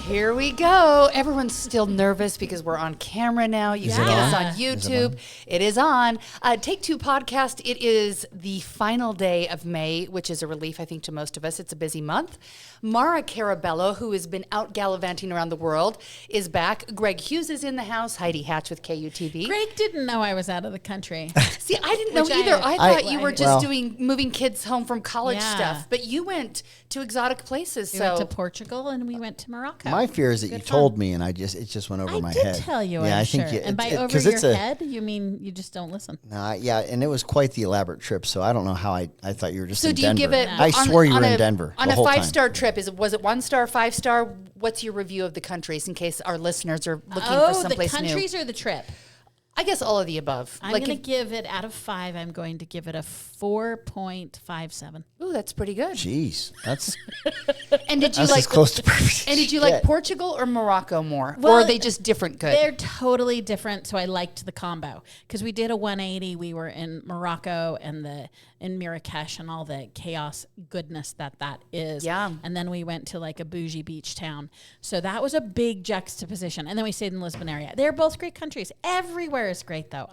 Here we go. Everyone's still nervous because we're on camera now. You can get us on YouTube. It is on. Take Two podcast. It is the final day of May, which is a relief, I think, to most of us. It's a busy month. Maura Carabello, who has been out gallivanting around the world, is back. Greg Hughes is in the house. Heidi Hatch with KUTV. Greg didn't know I was out of the country. See, I didn't know either. I thought you were just moving kids home from college stuff. But you went to exotic places. We went to Portugal and we went to Morocco. My fear is that you told me and it just went over my head. I did tell you, yeah, I'm I think sure. And by over your head, you mean you just don't listen? Yeah, and it was quite the elaborate trip, so I don't know how I thought you were just in Denver. So do you give it... I swore you were in Denver on a 5-star trip, was it 1-star, 5-star? What's your review of the countries in case our listeners are looking for someplace new? The countries or the trip? I guess all of the above. I'm going to give it, out of 5, I'm going to give it a 4.57. Ooh, that's pretty good. Jeez, that's and did you that's as close to perfect. And did you like Portugal or Morocco more? Well, or are they just different good? They're totally different, so I liked the combo. Because we did a 180. We were in Morocco and in Marrakesh and all the chaos goodness that is. Yeah. And then we went to like a bougie beach town. So that was a big juxtaposition. And then we stayed in the Lisbon area. They're both great countries. Everywhere is great, though.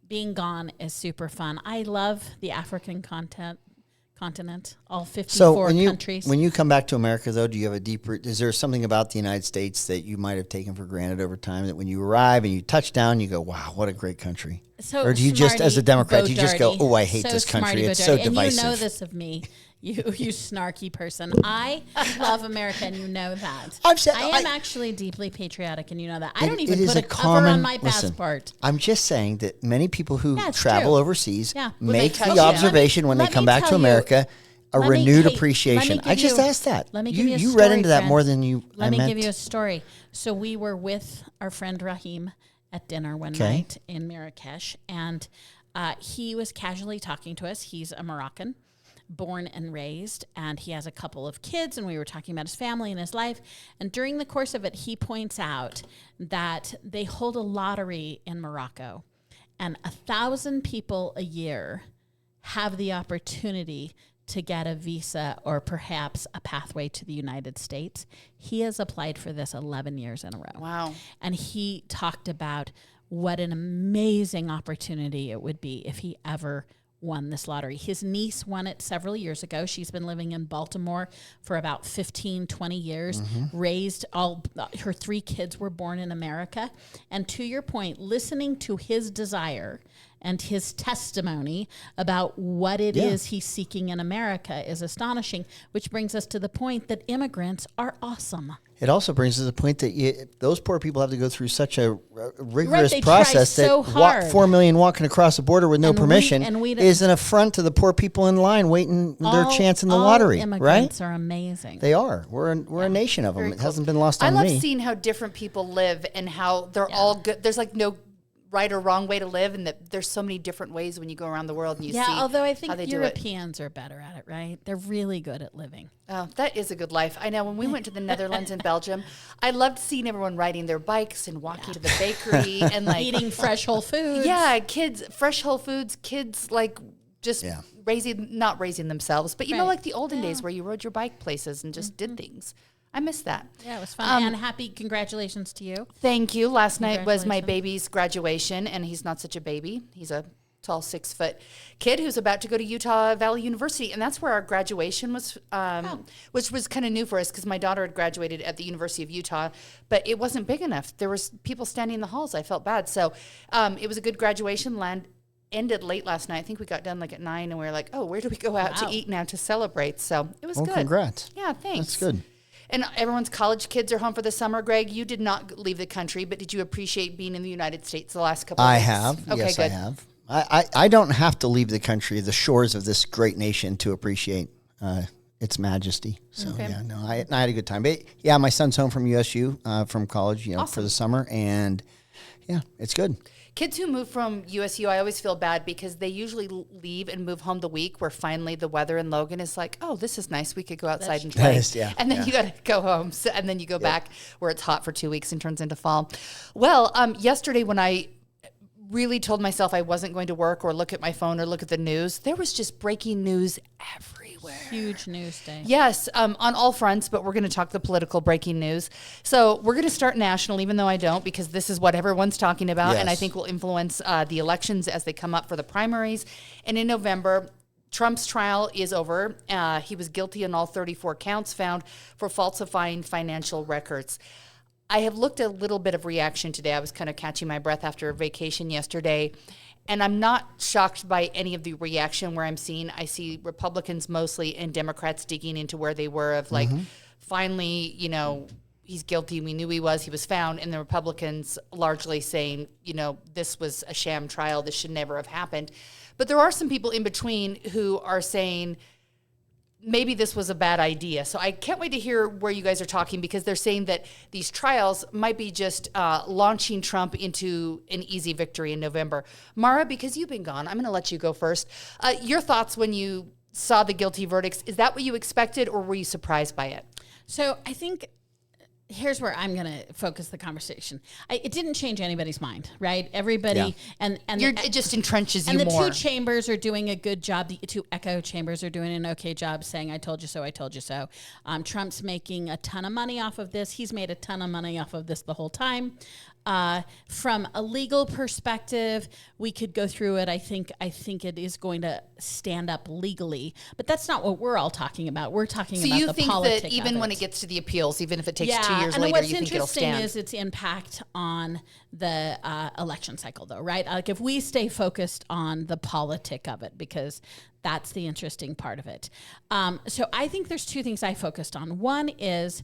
Being gone is super fun. I love the African continent, all 54 countries. When you come back to America, though, do you have a deeper? Is there something about the United States that you might have taken for granted over time that when you arrive and you touch down, you go, wow, what a great country? So or do you just, as a Democrat, you just go, oh, I hate this country. It's so divisive. And you know this of me. You snarky person. I love America, and you know that. I am actually deeply patriotic, and you know that. I don't even put a cover on my passport. I'm just saying that many people who travel overseas make the observation when they come back to America, a renewed appreciation. I just asked that. Let me give you a story, you read into that more than you Let me give you a story. So we were with our friend Rahim at dinner one night in Marrakesh, and he was casually talking to us. He's a Moroccan, born and raised, and he has a couple of kids, and we were talking about his family and his life. And during the course of it, he points out that they hold a lottery in Morocco, and 1,000 people a year have the opportunity to get a visa or perhaps a pathway to the United States. He has applied for this 11 years in a row. Wow. And he talked about what an amazing opportunity it would be if he ever won this lottery. His niece won it several years ago. She's been living in Baltimore for about 15, 20 years, raised her 3 kids were born in America. And to your point, listening to his desire and his testimony about what it is he's seeking in America is astonishing, which brings us to the point that immigrants are awesome. It also brings us to the point that those poor people have to go through such a rigorous process that 4 million walking across the border with no permission is an affront to the poor people in line waiting their chance in the lottery. Immigrants are amazing. They are. We're a nation of them. It hasn't been lost on me. I love seeing how different people live and how they're all good. There's like no right or wrong way to live, and that there's so many different ways when you go around the world and you see although I think how they Europeans are better at it, right? They're really good at living. Oh, that is a good life. I know when we went to the Netherlands and Belgium, I loved seeing everyone riding their bikes and walking to the bakery and like eating fresh whole foods. Yeah, fresh whole foods, kids like just not raising themselves, but you know, like the olden days where you rode your bike places and just did things. I miss that. Yeah, it was fun. And happy congratulations to you. Thank you. Last night was my baby's graduation, and he's not such a baby. He's a tall 6-foot kid who's about to go to Utah Valley University, and that's where our graduation was, which was kind of new for us because my daughter had graduated at the University of Utah, but it wasn't big enough. There was people standing in the halls. I felt bad. So it was a good graduation. Ended late last night. I think we got done like at 9, and we were like, oh, where do we go out to eat now to celebrate? So it was good. Congrats. Yeah, thanks. That's good. And everyone's college kids are home for the summer. Greg, you did not leave the country, but did you appreciate being in the United States the last couple of weeks? I have. Okay, yes, good. I have. I don't have to leave the country, the shores of this great nation, to appreciate its majesty. So, I had a good time. But, yeah, my son's home from USU, from college, for the summer. And, yeah, it's good. Kids who move from USU, I always feel bad because they usually leave and move home the week where finally the weather in Logan is like, oh, this is nice. We could go outside and play. And then you got to go home. So, and then you go back where it's hot for 2 weeks and turns into fall. Well, yesterday when I really told myself I wasn't going to work or look at my phone or look at the news, there was just breaking news everywhere. huge news day. Yes, on all fronts, but we're going to talk the political breaking news. So we're going to start national, even though I don't, because this is what everyone's talking about, and I think will influence the elections as they come up for the primaries. And in November, Trump's trial is over. He was guilty on all 34 counts found for falsifying financial records. I have looked at a little bit of reaction today. I was kind of catching my breath after a vacation yesterday. And I'm not shocked by any of the reaction where I see Republicans mostly and Democrats digging into where they were of like, finally, he's guilty. We knew he was found. And the Republicans largely saying, this was a sham trial. This should never have happened. But there are some people in between who are saying, maybe this was a bad idea. So I can't wait to hear where you guys are talking, because they're saying that these trials might be just launching Trump into an easy victory in November. Maura, because you've been gone, I'm going to let you go first. Your thoughts when you saw the guilty verdicts, is that what you expected, or were you surprised by it? So I think here's where I'm going to focus the conversation. It didn't change anybody's mind, right? Everybody, and it just entrenches you more. more. And the two chambers are doing a good job. The two echo chambers are doing an okay job saying, I told you so, I told you so. Trump's making a ton of money off of this. He's made a ton of money off of this the whole time. From a legal perspective, we could go through it. I think it is going to stand up legally, but that's not what we're all talking about. We're talking about the politics. So you think that even when it gets to the appeals, even if it takes 2 years later, you think it'll stand? What's interesting is its impact on the election cycle, though, right? Like if we stay focused on the politic of it, because that's the interesting part of it. So I think there's two things I focused on. One is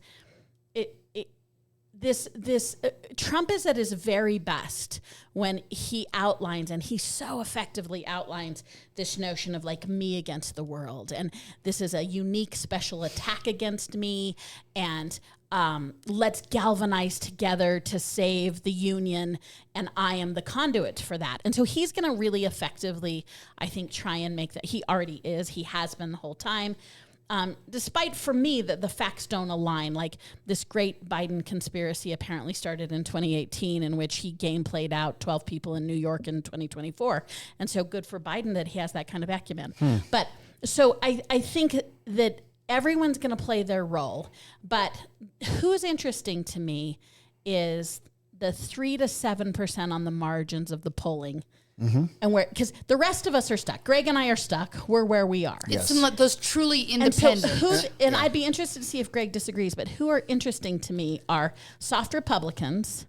Trump is at his very best when he outlines, and he so effectively outlines this notion of like me against the world. And this is a unique special attack against me. And let's galvanize together to save the union. And I am the conduit for that. And so he's going to really effectively, I think, try and make that. He already is. He has been the whole time. Despite, for me, that the facts don't align. Like this great Biden conspiracy apparently started in 2018, in which he game played out 12 people in New York in 2024. And so good for Biden that he has that kind of acumen. But so I think that everyone's going to play their role. But who's interesting to me is the 3 to 7% on the margins of the polling. And because the rest of us are stuck. Greg and I are stuck. We're where we are. Yes. It's those truly independent. And I'd be interested to see if Greg disagrees, but who are interesting to me are soft Republicans.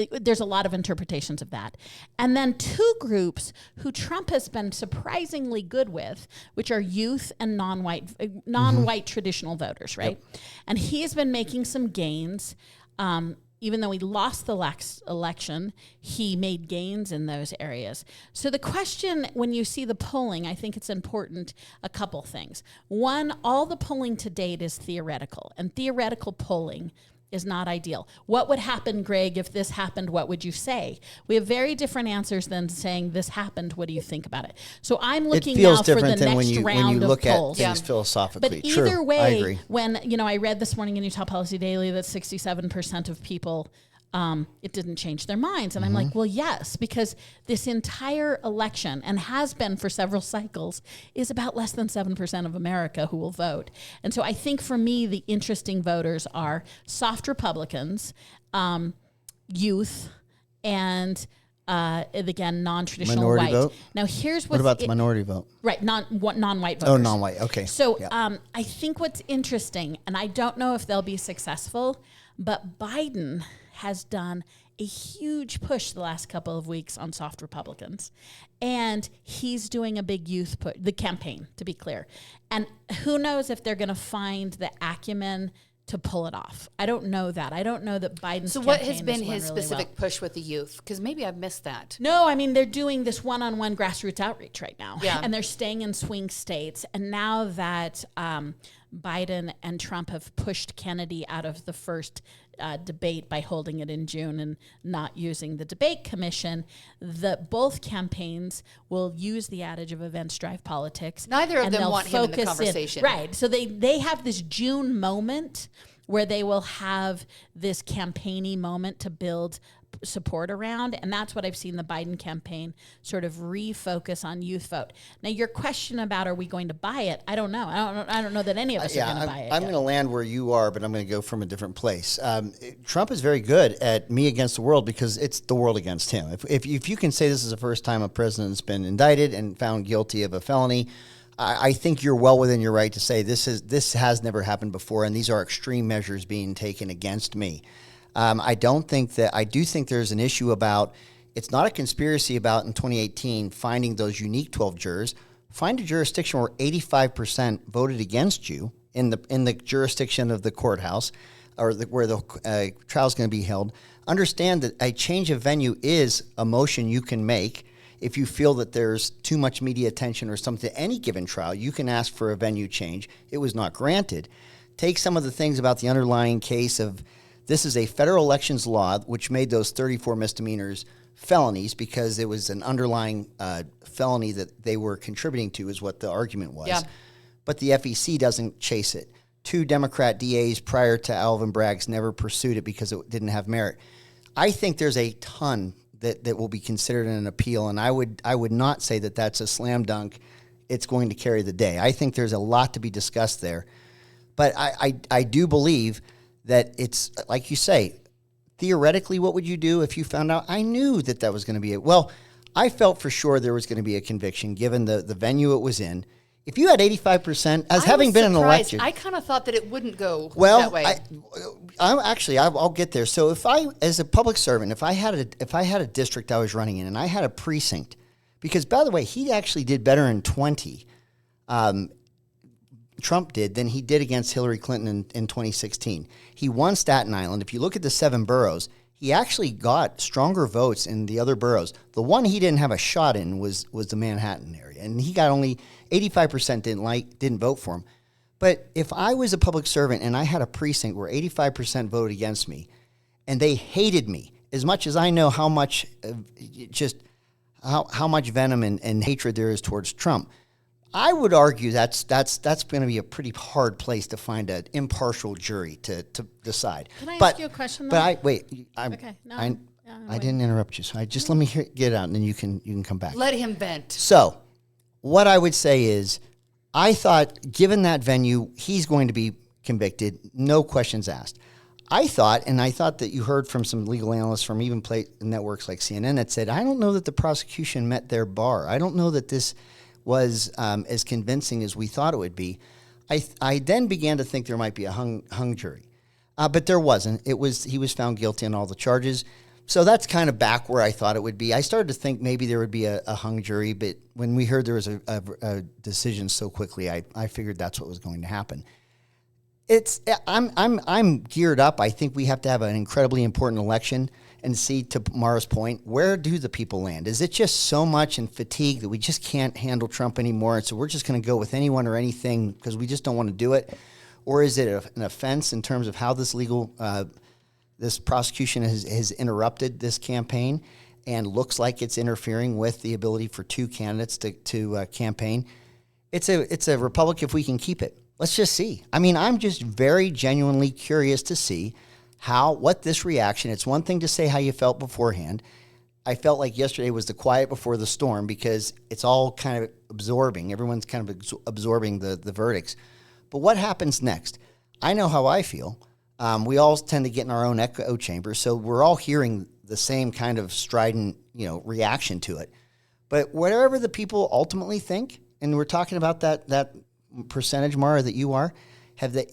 There's a lot of interpretations of that. And then two groups who Trump has been surprisingly good with, which are youth and non-white traditional voters, right? Yep. And he has been making some gains. Even though he lost the last election, he made gains in those areas. So the question, when you see the polling, I think it's important, a couple things. One, all the polling to date is theoretical, and theoretical polling is not ideal. What would happen, Greg, if this happened? What would you say? We have very different answers than saying this happened. What do you think about it? So I'm looking now for the next round of polls. It feels different than when you look at things philosophically. But either way, I agree. When I read this morning in Utah Policy Daily that 67% of people, it didn't change their minds. And I'm like, well, yes, because this entire election, and has been for several cycles, is about less than 7% of America who will vote. And so I think for me, the interesting voters are soft Republicans, youth, and again, non-traditional minority white. Vote? Now, here's what about the minority vote? Right, non-white voters. Oh, non-white, okay. So I think what's interesting, and I don't know if they'll be successful, but Biden has done a huge push the last couple of weeks on soft Republicans. And he's doing a big youth push, the campaign, to be clear. And who knows if they're going to find the acumen to pull it off. I don't know that. I don't know that Biden's So what has been his specific push with the youth? Because maybe I've missed that. No, I mean, they're doing this one-on-one grassroots outreach right now. Yeah. And they're staying in swing states. And now that Biden and Trump have pushed Kennedy out of the first debate by holding it in June and not using the debate commission, both campaigns will use the adage of events drive politics. Neither of them want him in the conversation. Right. So they have this June moment where they will have this campaigny moment to build support around, and that's what I've seen the Biden campaign sort of refocus on youth vote. Now, your question about are we going to buy it? I don't know. I don't know that any of us are going to buy it. I'm going to land where you are, but I'm going to go from a different place. Trump is very good at me against the world because it's the world against him. If you can say this is the first time a president's been indicted and found guilty of a felony, I think you're well within your right to say this has never happened before, and these are extreme measures being taken against me. I do think there's an issue about, it's not a conspiracy about in 2018 finding those unique 12 jurors. Find a jurisdiction where 85% voted against you in the jurisdiction of the courthouse or where the trial is going to be held. Understand that a change of venue is a motion you can make. If you feel that there's too much media attention or something to any given trial, you can ask for a venue change. It was not granted. Take some of the things about the underlying case of this is a federal elections law which made those 34 misdemeanors felonies because it was an underlying felony that they were contributing to is what the argument was. Yeah. But the FEC doesn't chase it. 2 Democrat DAs prior to Alvin Bragg's never pursued it because it didn't have merit. I think there's a ton that will be considered an appeal, and I would not say that that's a slam dunk. It's going to carry the day. I think there's a lot to be discussed there. But I do believe that it's, like you say, theoretically, what would you do if you found out? I knew that was going to be it. Well, I felt for sure there was going to be a conviction given the venue it was in. If you had 85%, having been an election, I kind of thought that it wouldn't go that way. I'll get there. So if I, as a public servant, if I had a district I was running in and I had a precinct, because by the way, he actually did better in 20. Trump did than he did against Hillary Clinton in 2016. He won Staten Island. If you look at the 7 boroughs, he actually got stronger votes in the other boroughs. The one he didn't have a shot in was the Manhattan area, and he got only 85% didn't vote for him. But if I was a public servant and I had a precinct where 85% voted against me, and they hated me as much as I know how much how much venom and hatred there is towards Trump, I would argue that's going to be a pretty hard place to find an impartial jury to decide. Can I ask you a question? Though? I didn't interrupt you, so let me get it out, and then you can come back. Let him vent. So, what I would say is, I thought, given that venue, he's going to be convicted, no questions asked. I thought that you heard from some legal analysts from even networks like CNN that said, I don't know that the prosecution met their bar. I don't know that this was as convincing as we thought it would be. I then began to think there might be a hung jury, but there wasn't. He was found guilty on all the charges, so that's kind of back where I thought it would be. I started to think maybe there would be a hung jury, but when we heard there was a decision so quickly, I figured that's what was going to happen. I'm geared up. I think we have to have an incredibly important election and see, to Maura's point, where do the people land? Is it just so much in fatigue that we just can't handle Trump anymore, and so we're just going to go with anyone or anything because we just don't want to do it? Or is it an offense in terms of how this this prosecution has interrupted this campaign and looks like it's interfering with the ability for 2 candidates to campaign? It's a republic if we can keep it. Let's just see. I mean, I'm just very genuinely curious to see what this reaction, it's one thing to say how you felt beforehand. I felt like yesterday was the quiet before the storm because it's all kind of absorbing. Everyone's kind of absorbing the verdicts. But what happens next? I know how I feel. We all tend to get in our own echo chamber, so we're all hearing the same kind of strident, reaction to it. But whatever the people ultimately think, and we're talking about that percentage, Maura, that you are,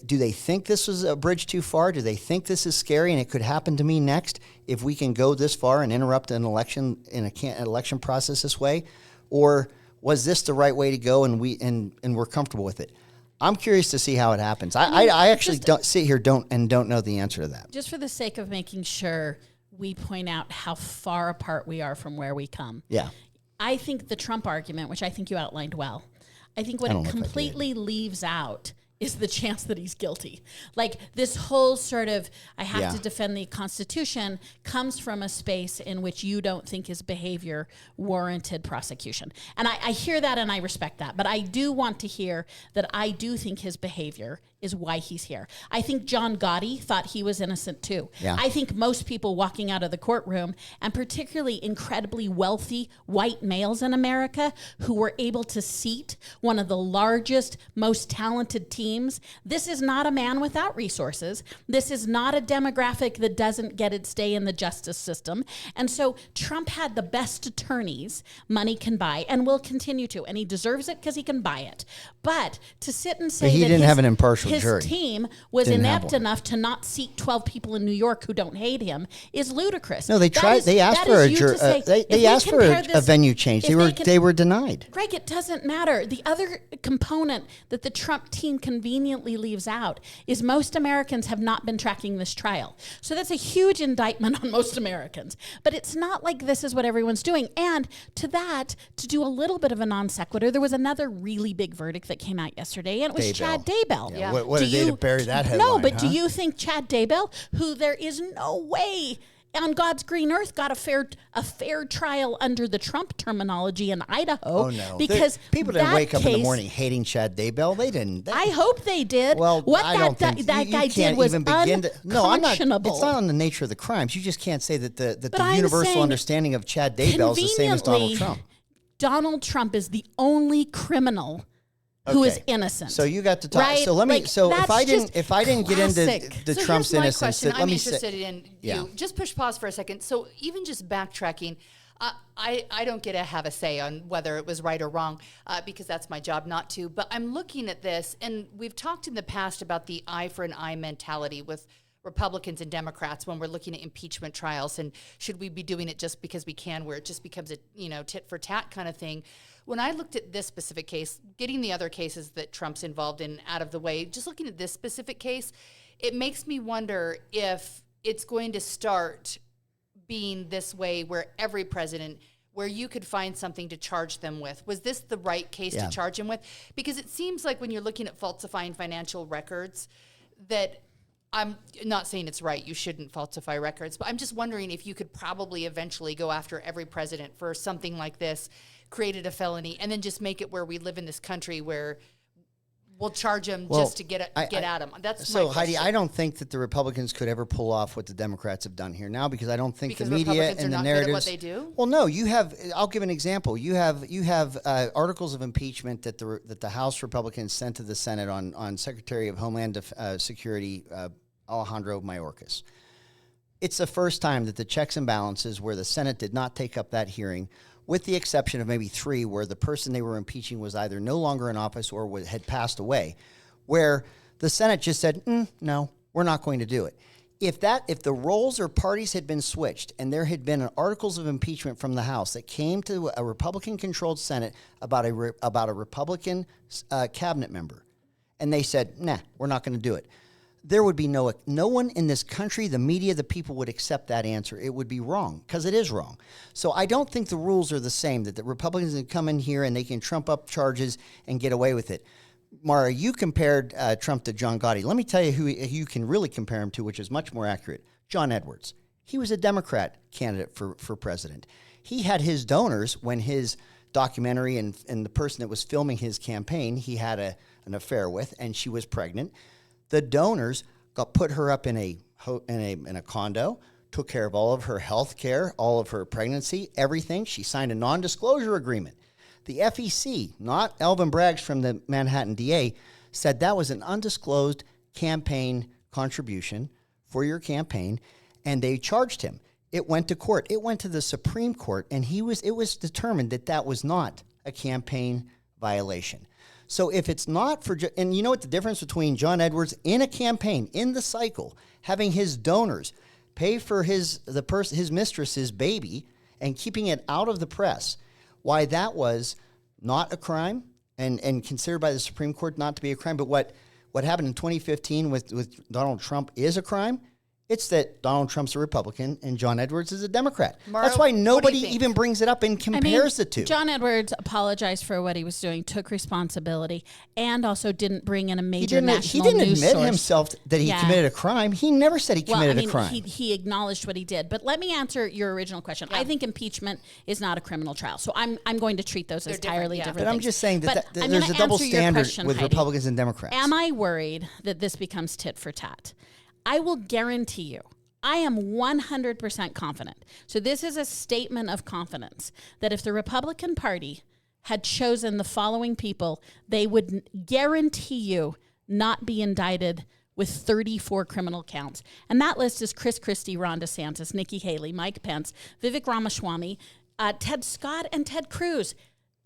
do they think this was a bridge too far? Do they think this is scary and it could happen to me next if we can go this far and interrupt an election in an election process this way? Or was this the right way to go and we're comfortable with it? I'm curious to see how it happens. I actually don't sit here don't know the answer to that. Just for the sake of making sure we point out how far apart we are from where we come. Yeah. I think the Trump argument, which I think you outlined well, I think what it completely leaves out is the chance that he's guilty. Like this whole sort of, I have to defend the Constitution comes from a space in which you don't think his behavior warranted prosecution. And I hear that and I respect that. But I do want to hear that I do think his behavior is why he's here. I think John Gotti thought he was innocent too. Yeah. I think most people walking out of the courtroom, and particularly incredibly wealthy white males in America who were able to seat one of the largest, most talented teams. This is not a man without resources. This is not a demographic that doesn't get its day in the justice system. And so Trump had the best attorneys money can buy and will continue to, and he deserves it because he can buy it. But to sit and say But he that didn't have an impartial his jury. team was Didn't have inept one. enough to not seat 12 people in New York who don't hate him is ludicrous. No, they That tried. is- They asked that for is a you jury. to say, They if we asked for compare a this- venue change. if They were denied. Greg, it doesn't matter. The other component that the Trump team conveniently leaves out is most Americans have not been tracking this trial. So that's a huge indictment on most Americans. But it's not like this is what everyone's doing. And to that, to do a little bit of a non sequitur, there was another really big verdict that came out yesterday, and it was Daybell. Chad Daybell. Yeah. What Do a day you- to bury that No, headline, but huh? do you think Chad Daybell, who there is no way on God's green earth got a fair trial under the Trump terminology in Idaho? Oh no! Because People didn't that wake up in the case- morning hating Chad Daybell. They didn't. I hope they did. Well, what I don't think that you guy can't did was even begin to. No, I'm not. unconscionable. It's not on the nature of the crimes. You just can't say that the I'm universal saying understanding of Chad Daybell is the same as Donald Conveniently, Trump. Donald Trump is the only criminal who is Okay. innocent. So you got to talk. Right? So let me. Like, so if that's I just didn't get into classic. the So Trump's here's my innocence, question. let I'm me interested say. in Yeah. you. Just push pause for a second. So even just backtracking, I don't get to have a say on whether it was right or wrong because that's my job not to. But I'm looking at this, and we've talked in the past about the eye for an eye mentality with Republicans and Democrats when we're looking at impeachment trials, and should we be doing it just because we can, where it just becomes a tit for tat kind of thing. When I looked at this specific case, getting the other cases that Trump's involved in out of the way, just looking at this specific case, it makes me wonder if it's going to start being this way where every president, where you could find something to charge them with. Was this the right case Yeah. to charge him with? Because it seems like when you're looking at falsifying financial records that I'm not saying it's right, you shouldn't falsify records, but I'm just wondering if you could probably eventually go after every president for something like this, created a felony, and then just make it where we live in this country where we'll charge them just to get at them. That's So, my Heidi, question. I don't think that the Republicans could ever pull off what the Democrats have done here now, because I don't think Because the media Republicans are and the not good at narratives. what they do? Well, no, you have. I'll give an example. You have articles of impeachment that the House Republicans sent to the Senate on Secretary of Homeland Security Alejandro Mayorkas. It's the first time that the checks and balances, where the Senate did not take up that hearing, with the exception of maybe 3, where the person they were impeaching was either no longer in office or had passed away, where the Senate just said, no, we're not going to do it. If the roles or parties had been switched and there had been articles of impeachment from the House that came to a Republican-controlled Senate about a Republican cabinet member, and they said, nah, we're not going to do it, there would be no one in this country, the media, the people would accept that answer. It would be wrong, because it is wrong. So I don't think the rules are the same, that the Republicans can come in here and they can trump up charges and get away with it. Maura, you compared Trump to John Gotti. Let me tell you who you can really compare him to, which is much more accurate. John Edwards. He was a Democrat candidate for president. He had his donors when his documentary and the person that was filming his campaign, he had an affair with, and she was pregnant. The donors put her up in a condo, took care of all of her health care, all of her pregnancy, everything. She signed a non-disclosure agreement. The FEC, not Alvin Braggs from the Manhattan DA, said that was an undisclosed campaign contribution for your campaign, and they charged him. It went to court. It went to the Supreme Court, and it was determined that was not a campaign violation. So if it's not for, and you know what the difference between John Edwards in a campaign, in the cycle, having his donors pay for his mistress's baby and keeping it out of the press, why that was not a crime and considered by the Supreme Court not to be a crime, but what happened in 2015 with Donald Trump is a crime, It's that Donald Trump's a Republican and John Edwards is a Democrat. Maura, that's why nobody what do you think? even brings it up and compares the two. John Edwards apologized for what he was doing, took responsibility, and also didn't bring in a major national news He didn't admit source. himself that he committed a crime. He never said he committed a crime. He acknowledged what he did. But let me answer your original question. Yeah. I think impeachment is not a criminal trial. So I'm going to treat those as entirely different But things. I'm just saying that there's a double standard with Heidi. Republicans and Democrats. Am I worried that this becomes tit for tat? I will guarantee you, I am 100% confident. So this is a statement of confidence that if the Republican Party had chosen the following people, they would guarantee you not be indicted with 34 criminal counts. And that list is Chris Christie, Ron DeSantis, Nikki Haley, Mike Pence, Vivek Ramaswamy, Ted Scott, and Ted Cruz.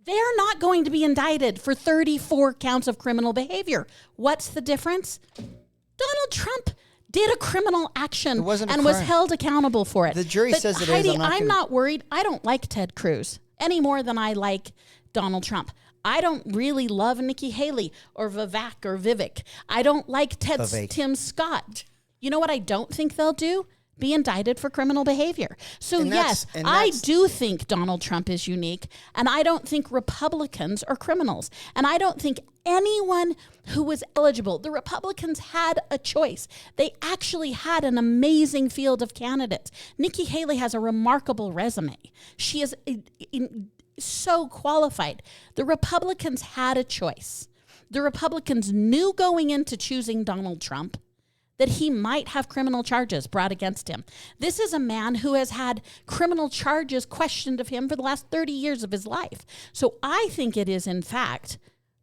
They're not going to be indicted for 34 counts of criminal behavior. What's the difference? Donald Trump did a criminal action and was held accountable for it. The jury says it Heidi, is. I'm not worried. I don't like Ted Cruz any more than I like Donald Trump. I don't really love Nikki Haley or Vivek or Vivek. I don't like Tim Scott. You know what I don't think they'll do? Be indicted for criminal behavior. So yes, I do think Donald Trump is unique, and I don't think Republicans are criminals, and I don't think anyone who was eligible. The Republicans had a choice. They actually had an amazing field of candidates. Nikki Haley has a remarkable resume. She is so qualified. The Republicans had a choice. The Republicans knew going into choosing Donald Trump that he might have criminal charges brought against him. This is a man who has had criminal charges questioned of him for the last 30 years of his life. So I think it is, in fact,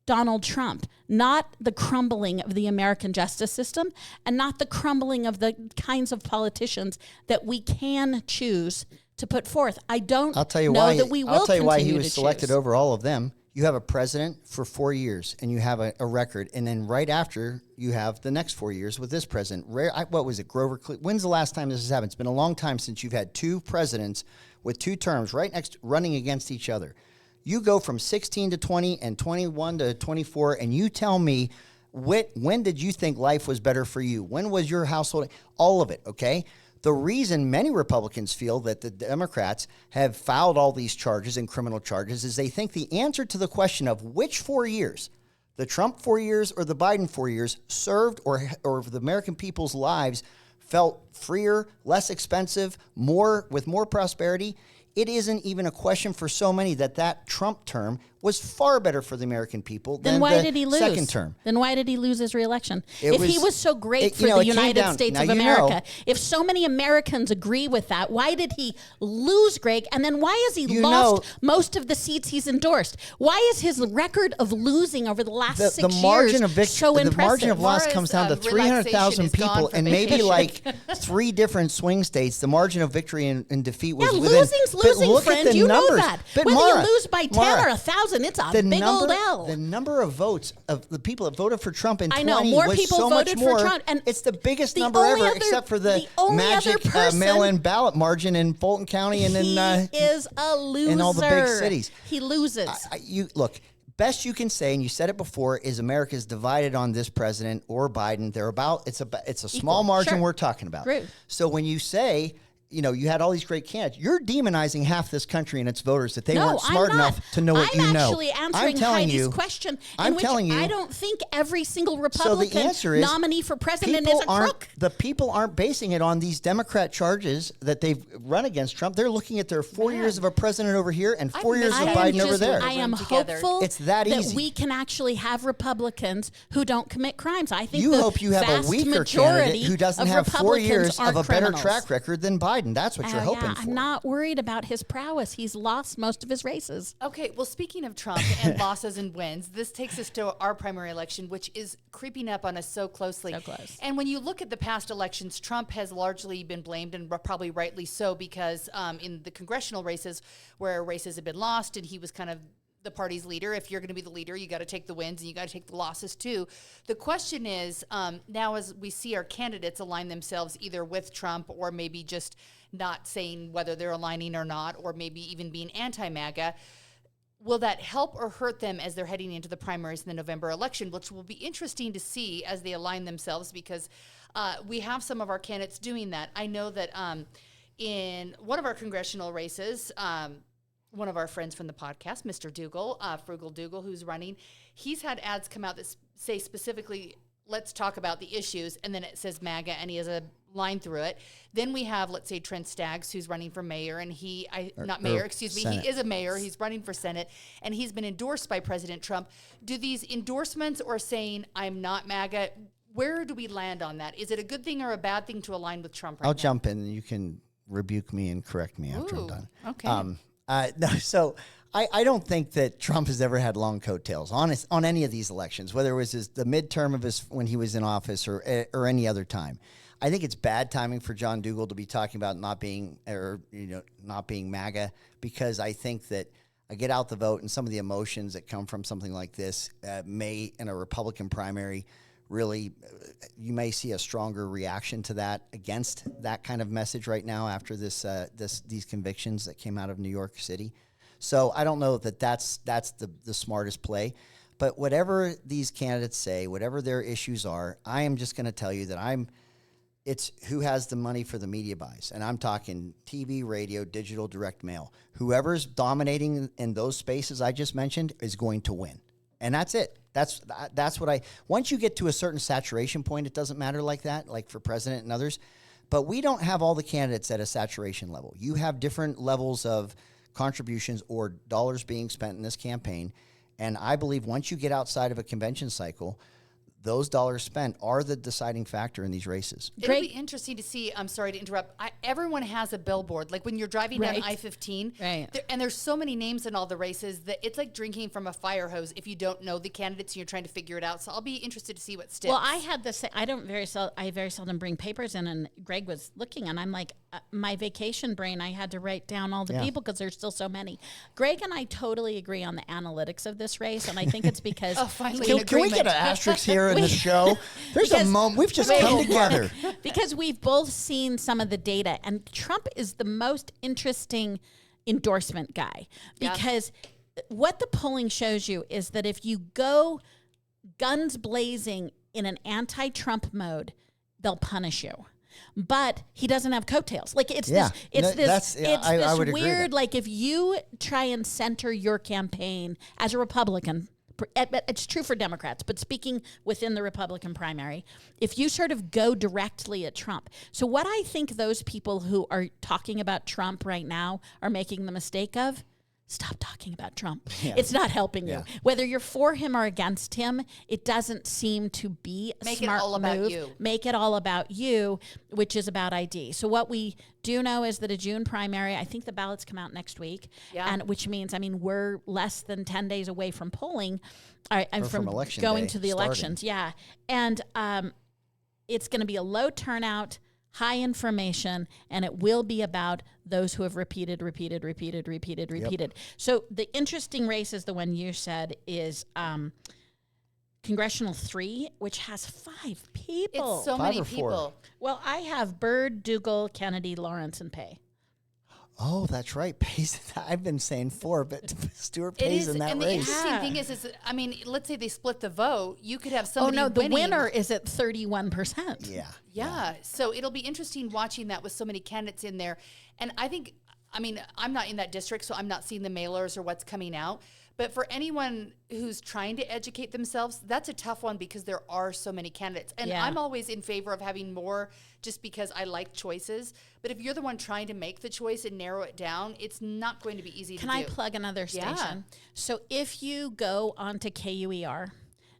Donald Trump, not the crumbling of the American justice system and not the crumbling of the kinds of politicians that we can choose to put forth. I don't know that we will I'll tell you why he was choose. selected over all of them. You have a president for 4 years, and you have a record, and then right after, you have the next 4 years with this president. What was it, Grover Cleveland? When's the last time this has happened? It's been a long time since you've had two presidents with 2 terms running against each other. You go from 16 to 20 and 21 to 24, and you tell me, when did you think life was better for you? When was your household? All of it, okay? The reason many Republicans feel that the Democrats have filed all these charges and criminal charges is they think the answer to the question of which 4 years, the Trump 4 years or the Biden 4 years, served or the American people's lives felt freer, less expensive, with more prosperity. It isn't even a question for so many that Trump term was far better for the American people than the second term. Then why did he lose his reelection? If he was so great for the United States of America, if so many Americans agree with that, why did he lose, Greg? And then why has he lost most of the seats he's endorsed? Why is his record of losing over the last 6 years so impressive? The margin of loss comes down to 300,000 people and maybe like 3 different swing states. The margin of victory and defeat was within. Losing, friend. You know that. But whether Maura, you lose by 10 or 1,000, it's a big old L. The number of votes of the people that voted for Trump in 20 more was people so voted much more. for Trump, and it's the biggest number ever, except for the magic mail-in ballot margin in Fulton County and he is a loser. In all the big cities. He loses. Look, best you can say, and you said it before, is America's divided on this president or Biden. It's a small margin we're talking about. True. So when you say, you had all these great candidates, you're demonizing half this country and its voters that they weren't smart enough to know what you know. I'm actually answering Heidi's question, in which I don't think every single Republican nominee for president is a crook. The people aren't basing it on these Democrat charges that they've run against Trump. They're looking at their 4 years of a president over here and 4 years of Biden over there. I am hopeful it's that we can actually have Republicans who don't commit crimes. I think you hope you have a weaker candidate who doesn't have 4 years of a better track record than Biden. That's what you're hoping for. I'm not worried about his prowess. He's lost most of his races. Okay, well, speaking of Trump and losses and wins, this takes us to our primary election, which is creeping up on us so closely. So close. And when you look at the past elections, Trump has largely been blamed, and probably rightly so, because in the congressional races where races have been lost and he was kind of the party's leader. If you're going to be the leader, you got to take the wins and you got to take the losses too. The question is, now as we see our candidates align themselves either with Trump or maybe just not saying whether they're aligning or not, or maybe even being anti-MAGA, will that help or hurt them as they're heading into the primaries in the November election, which will be interesting to see as they align themselves, because we have some of our candidates doing that. I know that in one of our congressional races, one of our friends from the podcast, Mr. Dougal, Frugal Dougal, who's running, he's had ads come out that say specifically, let's talk about the issues, and then it says MAGA, and he has a line through it. Then we have, let's say, Trent Staggs, who's running for mayor, and he is a mayor. He's running for Senate, and he's been endorsed by President Trump. Do these endorsements or saying, I'm not MAGA, where do we land on that? Is it a good thing or a bad thing to align with Trump right now? I'll jump in, and you can rebuke me and correct me after I'm done. Okay. No, so I don't think that Trump has ever had long coattails on any of these elections, whether it was the midterm of when he was in office or any other time. I think it's bad timing for John Dougal to be talking about not being MAGA, because I think that I get out the vote and some of the emotions that come from something like this may, in a Republican primary, really, you may see a stronger reaction to that against that kind of message right now after these convictions that came out of New York City. So I don't know that that's the smartest play. But whatever these candidates say, whatever their issues are, I am just going to tell you that it's who has the money for the media buys. And I'm talking TV, radio, digital, direct mail. Whoever's dominating in those spaces I just mentioned is going to win. And that's it. That's what once you get to a certain saturation point, it doesn't matter like that, like for president and others. But we don't have all the candidates at a saturation level. You have different levels of contributions or dollars being spent in this campaign. And I believe once you get outside of a convention cycle, those dollars spent are the deciding factor in these races. It'll be interesting to see. I'm sorry to interrupt. Everyone has a billboard. Like when you're driving down I-15, and there's so many names in all the races that it's like drinking from a fire hose if you don't know the candidates and you're trying to figure it out. So I'll be interested to see what sticks. Well, I had this. I very seldom bring papers in, and Greg was looking, and I'm like, my vacation brain, I had to write down all the people because there's still so many. Greg and I totally agree on the analytics of this race, and I think it's because can we get an asterisk here in the show? There's a moment we've just come together because we've both seen some of the data, and Trump is the most interesting endorsement guy because what the polling shows you is that if you go guns blazing in an anti-Trump mode, they'll punish you. But he doesn't have coattails. Like it's this weird. Like if you try and center your campaign as a Republican, it's true for Democrats, but speaking within the Republican primary, if you sort of go directly at Trump. So what I think those people who are talking about Trump right now are making the mistake of, stop talking about Trump. Yeah. It's not helping you. Whether you're for him or against him, it doesn't seem to be a smart move. Make it all about you. Make it all about you, which is about ID. So what we do know is that a June primary, I think the ballots come out next week, and which means, we're less than 10 days away from polling. From election going to the elections. Yeah. And it's going to be a low turnout, high information, and it will be about those who have repeated. So the interesting race is the one you said is Congressional 3, which has 5 people. It's so many people. Well, I have Byrd, Dougal, Kennedy, Lawrence, and Pay. Oh, that's right. Pay's. I've been saying 4, but Stewart Pay's in that and race. The interesting thing is, let's say they split the vote. You could have somebody the winner is at 31%. Yeah. So it'll be interesting watching that with so many candidates in there. And I think, I'm not in that district, so I'm not seeing the mailers or what's coming out. But for anyone who's trying to educate themselves, that's a tough one because there are so many candidates. And I'm always in favor of having more just because I like choices. But if you're the one trying to make the choice and narrow it down, it's not going to be easy to do. Can I plug another station? Yeah. So if you go onto KUER,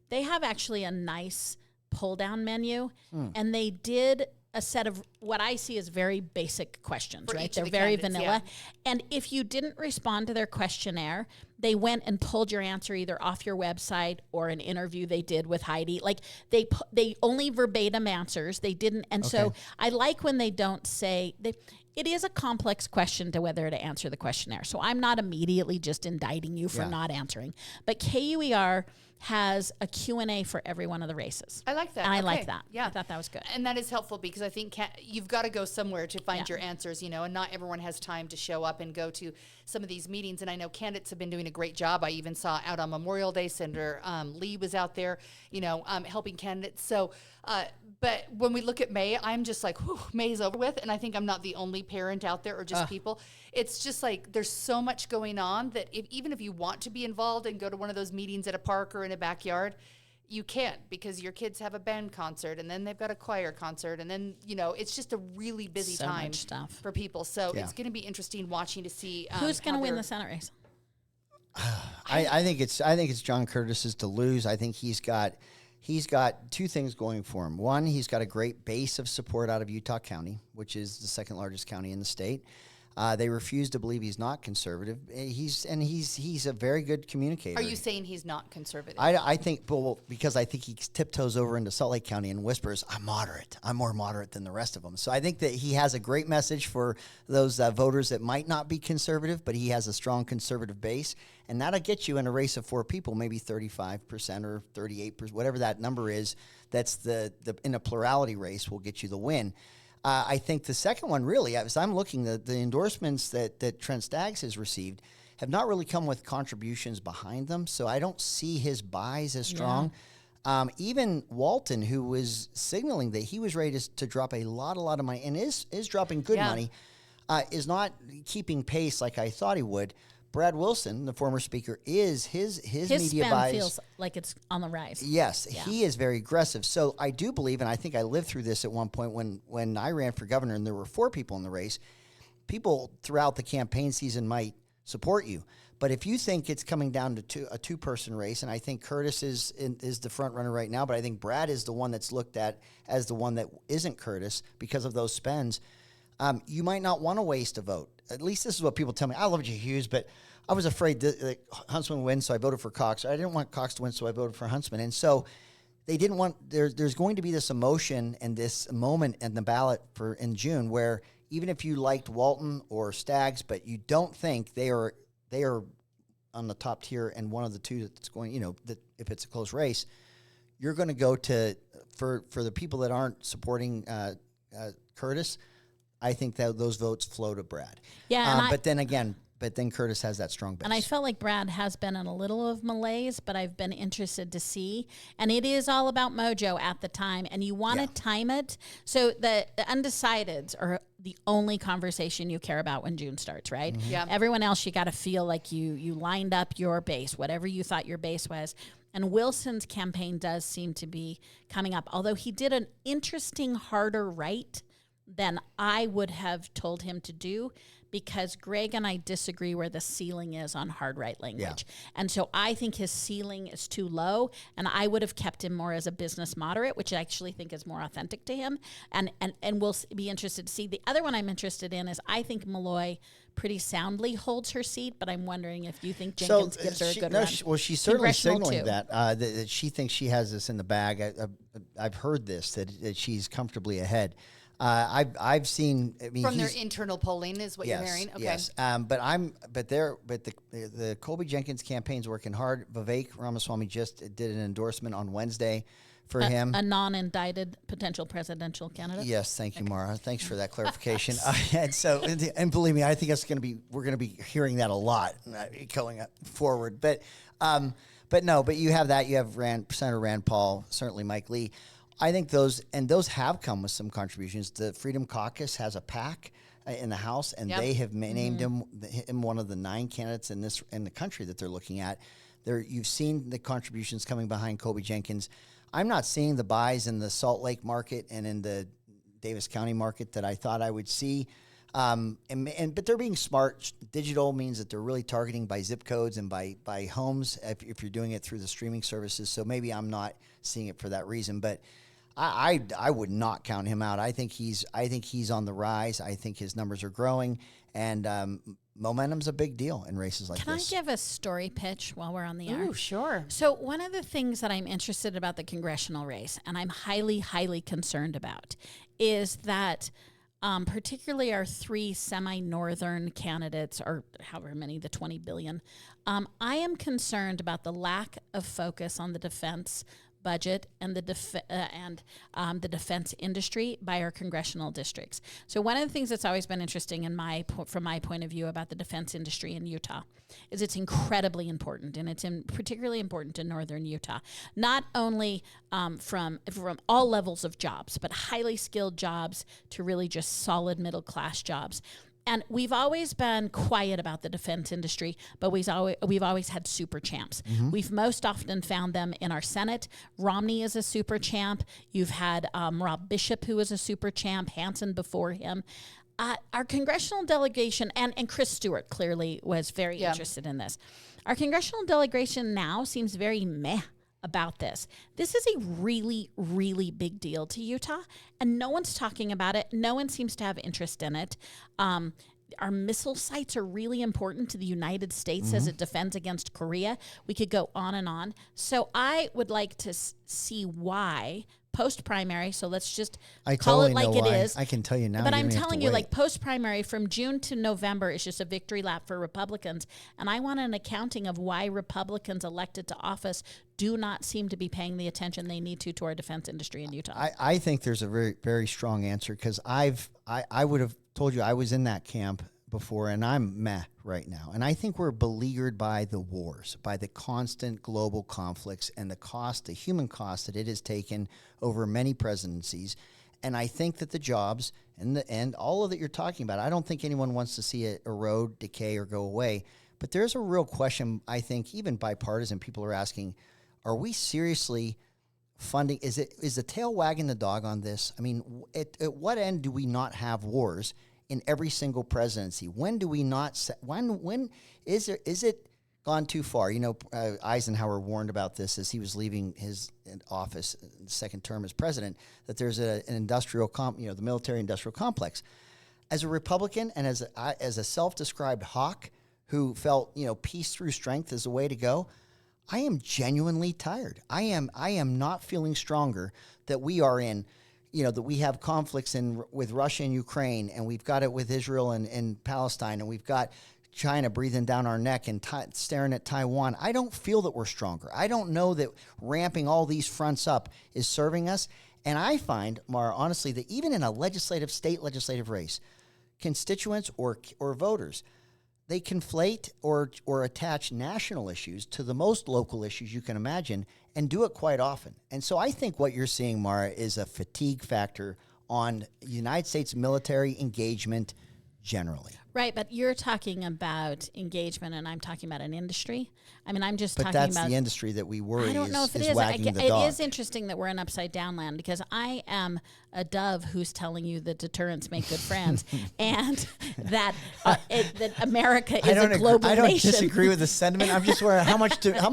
they have actually a nice pull-down menu. And they did a set of what I see as very basic questions, right? They're very vanilla. And if you didn't respond to their questionnaire, they went and pulled your answer either off your website or an interview they did with Heidi. Like they only verbatim answers. They didn't. And so I like when they don't say it is a complex question to whether to answer the questionnaire. So I'm not immediately just indicting you for not answering. But KUER has a Q&A for every one of the races. I like that. And I Okay. like that. Yeah. I thought that was good. And that is helpful because I think you've got to go somewhere to find your answers, and not everyone has time to show up and go to some of these meetings. And I know candidates have been doing a great job. I even saw out on Memorial Day, Senator Lee was out there, helping candidates. So, but when we look at May, I'm just like, whew, May's over with. And I think I'm not the only parent out there or just people. It's just like there's so much going on that even if you want to be involved and go to one of those meetings at a park or in a backyard, you can't because your kids have a band concert and then they've got a choir concert and then, it's just a really busy time for people. So it's going to be interesting watching to see who's going to win the Senate race. I think it's John Curtis's to lose. I think he's got two things going for him. One, he's got a great base of support out of Utah County, which is the second largest county in the state. They refuse to believe he's not conservative. He's a very good communicator. Are you saying he's not conservative? I think, because I think he tiptoes over into Salt Lake County and whispers, "I'm moderate. I'm more moderate than the rest of them." So I think that he has a great message for those voters that might not be conservative, but he has a strong conservative base, and that'll get you in a race of 4 people, maybe 35% or 38%, whatever that number is. That's the in a plurality race will get you the win. I think the second one, really, as I'm looking, the endorsements that Trent Staggs has received have not really come with contributions behind them, so I don't see his buys as strong. Even Walton, who was signaling that he was ready to drop a lot of money, and is dropping good money, is not keeping pace like I thought he would. Brad Wilson, the former speaker, is his media spend buys feels like it's on the rise. Yes, he is very aggressive. So I do believe, and I think I lived through this at one point when I ran for governor and there were 4 people in the race. People throughout the campaign season might support you, but if you think it's coming down to a 2-person race, and I think Curtis is the front runner right now, but I think Brad is the one that's looked at as the one that isn't Curtis because of those spends. You might not want to waste a vote. At least this is what people tell me. I love Hughes, but I was afraid that Huntsman would win, so I voted for Cox. I didn't want Cox to win, so I voted for Huntsman. And so they didn't want there's going to be this emotion and this moment in the ballot in June where even if you liked Walton or Staggs, but you don't think they are on the top tier and one of the two that's going, that if it's a close race, you're going to go for the people that aren't supporting Curtis. I think that those votes flow to Brad. Yeah, but then Curtis has that strong base. And I felt like Brad has been in a little of malaise, but I've been interested to see. And it is all about mojo at the time, and you want to time it. So the undecideds are the only conversation you care about when June starts, right? Mm-hmm. Yeah. Everyone else, you got to feel like you lined up your base, whatever you thought your base was. And Wilson's campaign does seem to be coming up, although he did an interesting harder right than I would have told him to do, because Greg and I disagree where the ceiling is on hard right language. Yeah. And so I think his ceiling is too low, and I would have kept him more as a business moderate, which I actually think is more authentic to him. And we'll be interested to see. The other one I'm interested in is I think Malloy pretty soundly holds her seat, but I'm wondering if you think Jenkins gives her a good run. She's certainly signaling that she thinks she has this in the bag. I've heard this, that she's comfortably ahead. I've seen. I mean, from their internal polling is what you're hearing. Okay. Yes. But the Colby Jenkins campaign's working hard. Vivek Ramaswamy just did an endorsement on Wednesday for him. A non-indicted potential presidential candidate. Yes. Thank you, Maura. Thanks for that clarification. And believe me, I think we're going to be hearing that a lot going forward. But you have that. You have Senator Rand Paul, certainly Mike Lee. I think those have come with some contributions. The Freedom Caucus has a PAC in the House, and they have named him one of the 9 candidates in the country that they're looking at. You've seen the contributions coming behind Colby Jenkins. I'm not seeing the buys in the Salt Lake market and in the Davis County market that I thought I would see. But they're being smart. Digital means that they're really targeting by zip codes and by homes if you're doing it through the streaming services. So maybe I'm not seeing it for that reason, but I would not count him out. I think he's on the rise. I think his numbers are growing, and momentum's a big deal in races like this. Can I give a story pitch while we're on the air? Oh, sure. So one of the things that I'm interested about the congressional race, and I'm highly, highly concerned about, is that particularly our 3 semi-northern candidates, or however many, the 20 billion, I am concerned about the lack of focus on the defense budget and the defense industry by our congressional districts. So one of the things that's always been interesting from my point of view about the defense industry in Utah is it's incredibly important, and it's particularly important in northern Utah, not only from all levels of jobs, but highly skilled jobs to really just solid middle class jobs. And we've always been quiet about the defense industry, but we've always had super champs. Mm-hmm. We've most often found them in our Senate. Romney is a super champ. You've had Rob Bishop, who is a super champ, Hansen before him. Our congressional delegation, and Chris Stewart clearly was very interested in this. Our congressional delegation now seems very meh about this. This is a really, really big deal to Utah, and no one's talking about it. No one seems to have interest in it. Our missile sites are really important to the United States as it defends against Korea. We could go on and on. So I would like to see why post-primary, so let's just call it like it is. I can tell you now. But I'm telling you, like post-primary from June to November is just a victory lap for Republicans. And I want an accounting of why Republicans elected to office do not seem to be paying the attention they need to our defense industry in Utah. I think there's a very, very strong answer, because I would have told you I was in that camp before, and I'm meh right now. And I think we're beleaguered by the wars, by the constant global conflicts and the human cost that it has taken over many presidencies. And I think that the jobs and all of that you're talking about, I don't think anyone wants to see it erode, decay, or go away. But there's a real question, I think, even bipartisan people are asking, are we seriously funding? Is the tail wagging the dog on this? I mean, at what end do we not have wars in every single presidency? When do we not? When is it gone too far? You know, Eisenhower warned about this as he was leaving his office, second term as president, that there's an industrial the military industrial complex. As a Republican and as a self-described hawk who felt peace through strength is the way to go, I am genuinely tired. I am not feeling stronger that we are in. That we have conflicts with Russia and Ukraine, and we've got it with Israel and Palestine, and we've got China breathing down our neck and staring at Taiwan. I don't feel that we're stronger. I don't know that ramping all these fronts up is serving us. And I find, Maura, honestly, that even in a state legislative race, constituents or voters, they conflate or attach national issues to the most local issues you can imagine, and do it quite often. And so I think what you're seeing, Maura, is a fatigue factor on United States military engagement generally. Right, but you're talking about engagement, and I'm talking about an industry. I mean, I'm just but talking about... But that's the industry that we worry I don't know if it is. Wagging the dog. It is interesting that we're in upside down land, because I am a dove who's telling you that deterrents make good friends, and that America is a global nation. I don't disagree with the sentiment. I'm just wondering how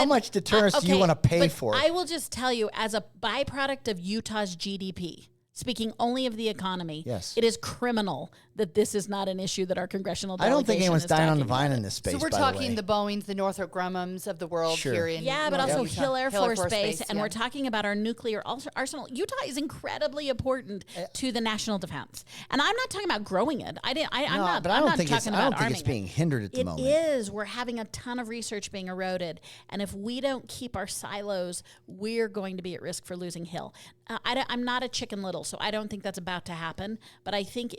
much deterrence do you want to pay for? I will just tell you, as a byproduct of Utah's GDP, speaking only of the economy, yes, it is criminal that this is not an issue that our congressional delegation I don't think anyone's dying on the vine in this space. So we're talking the Boeings, the Northrop Grummons of the world here in but also Utah. Hill Air Force Base, and we're talking about our nuclear arsenal. Utah is incredibly important to the national defense, and I'm not talking about growing it. I don't think it's being hindered at the moment. It is. We're having a ton of research being eroded, and if we don't keep our silos, we're going to be at risk for losing Hill. I'm not a Chicken Little, so I don't think that's about to happen. But I think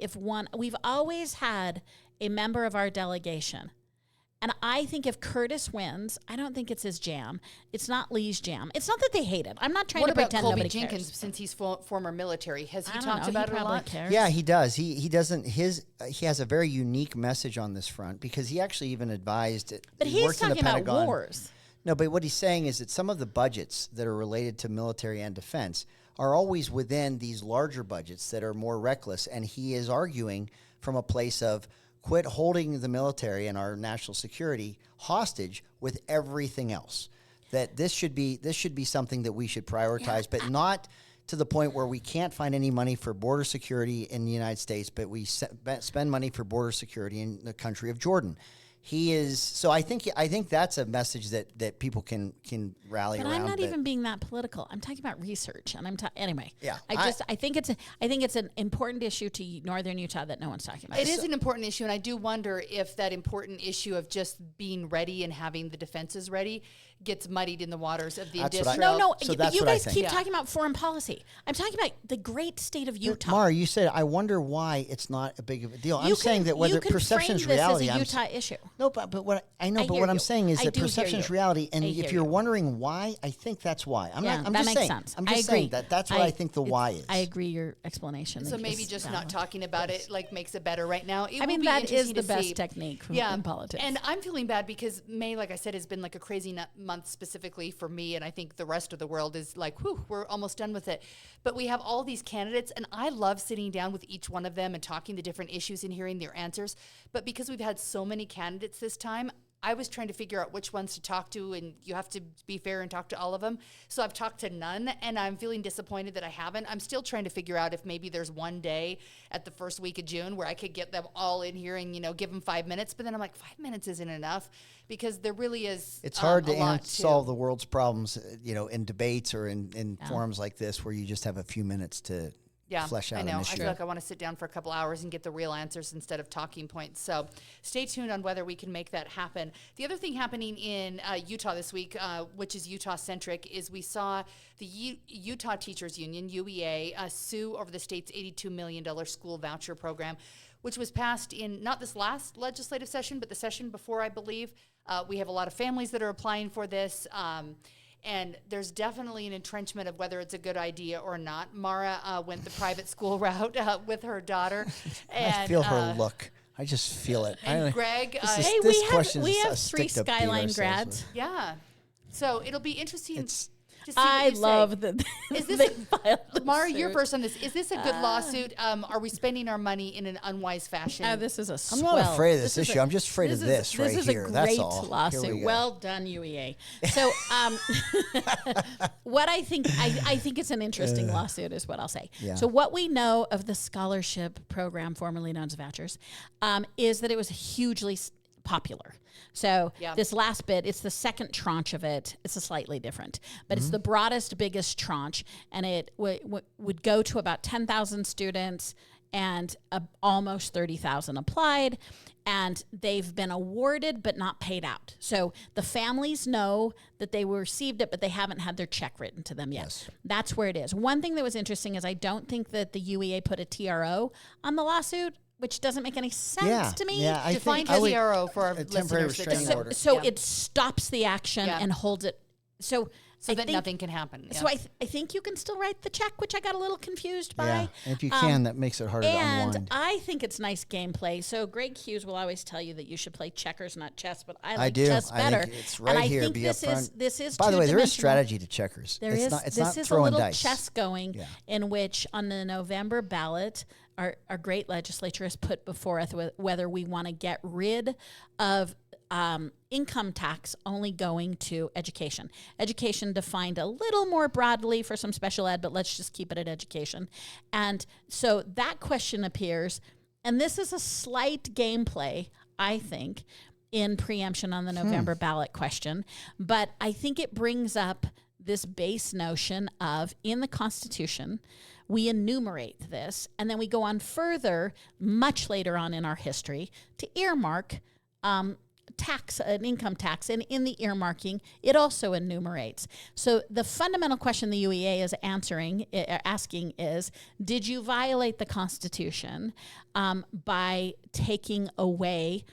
we've always had a member of our delegation, and I think if Curtis wins, I don't think it's his jam. It's not Lee's jam. It's not that they hate it. I'm not trying to pretend nobody cares. What about Colby Jenkins, since he's former military? Has he talked about it a lot? Cares. Yeah, he does. He doesn't. He has a very unique message on this front, because he actually even advised it. But he's talking about wars. No, but what he's saying is that some of the budgets that are related to military and defense are always within these larger budgets that are more reckless. And he is arguing from a place of quit holding the military and our national security hostage with everything else. That this should be something that we should prioritize, but not to the point where we can't find any money for border security in the United States, but we spend money for border security in the country of Jordan. he is. So I think that's a message that people can rally But around. I'm not even being that political. I'm talking about research, and anyway. Yeah, I think it's an important issue to Northern Utah that no one's talking about. It is an important issue, and I do wonder if that important issue of just being ready and having the defenses ready gets muddied in the waters of the industrial. No. So But you what I guys think. keep talking about foreign policy. I'm talking about the great state of Utah. Mara, you said, I wonder why it's not a big of a deal. I'm You saying can- that whether you can perception is frame this reality. as a Utah issue. No, but what I know, I but hear what I'm you. saying is I that do hear perception is you. reality, and I if hear you're you. wondering why, I think that's why. I'm Yeah, just that makes saying. sense. I'm I just agree. saying that's what I think the why is. I agree. Your explanation. So maybe is just valid. not talking about it makes it better right now. It I mean, will be that is interesting the to best see. technique in politics. And I'm feeling bad because May, like I said, has been like a crazy month specifically for me, and I think the rest of the world is like, whew, we're almost done with it. But we have all these candidates, and I love sitting down with each one of them and talking the different issues and hearing their answers. But because we've had so many candidates this time, I was trying to figure out which ones to talk to, and you have to be fair and talk to all of them. So I've talked to none, and I'm feeling disappointed that I haven't. I'm still trying to figure out if maybe there's one day at the first week of June where I could get them all in here and, give them 5 minutes. But then I'm like, 5 minutes isn't enough because there really is It's hard to solve the the world's problems, in debates or in forums like this where you just have a few minutes to flesh out I know. an I issue. feel like I want to sit down for a couple hours and get the real answers instead of talking points. So stay tuned on whether we can make that happen. The other thing happening in Utah this week, which is Utah-centric, is we saw the Utah Teachers Union, UEA, sue over the state's $82 million school voucher program, which was passed in not this last legislative session, but the session before, I believe. We have a lot of families that are applying for this. And there's definitely an entrenchment of whether it's a good idea or not. Maura went the private school route with her daughter. And, I feel her look. I just feel it. And Greg, hey, we have 3 Skyline grads. Yeah. So it'll be interesting to see I what you love say. that. Is this Maura, you're first on this. Is this a good lawsuit? Are we spending our money in an unwise fashion? This is a I'm not afraid of this issue. I'm just afraid of this right here. This is a That's great all. lawsuit. Well done, UEA. So, what I think it's an interesting lawsuit is what I'll say. Yeah. So, what we know of the scholarship program, formerly known as vouchers, is that it was hugely popular. So this last bit, it's the second tranche of it. It's a slightly different, but it's the broadest, biggest tranche, and it would go to about 10,000 students, and almost 30,000 applied, and they've been awarded but not paid out. So the families know that they received it, but they haven't had their check written to them yet. Yes. That's where it is. One thing that was interesting is I don't think that the UEA put a TRO on the lawsuit, which doesn't make any sense to me. Yeah, Define TRO for our temporary listeners. restraining order. So it stops the action and holds it. So that nothing can happen. So I think you can still write the check, which I got a little confused by. Yeah, and if you can, that makes it harder to unwind. And I think it's nice gameplay. So Greg Hughes will always tell you that you should play checkers, not chess, but I like chess better. I think it's right here. And I think be upfront. this is By the way, there is two-dimensional. strategy to checkers. There it's is. Not, it's this not is a throwing little dice. chess going in which on the November ballot, our great legislature has put before us whether we want to get rid of income tax only going to education. Education defined a little more broadly for some special ed, but let's just keep it at education. And so that question appears, and this is a slight gameplay, I think, in preemption on the November ballot question. But I think it brings up this base notion of, in the Constitution, we enumerate this, and then we go on further, much later on in our history, to earmark an income tax, and in the earmarking, it also enumerates. So the fundamental question the UEA is asking is, did you violate the Constitution by taking away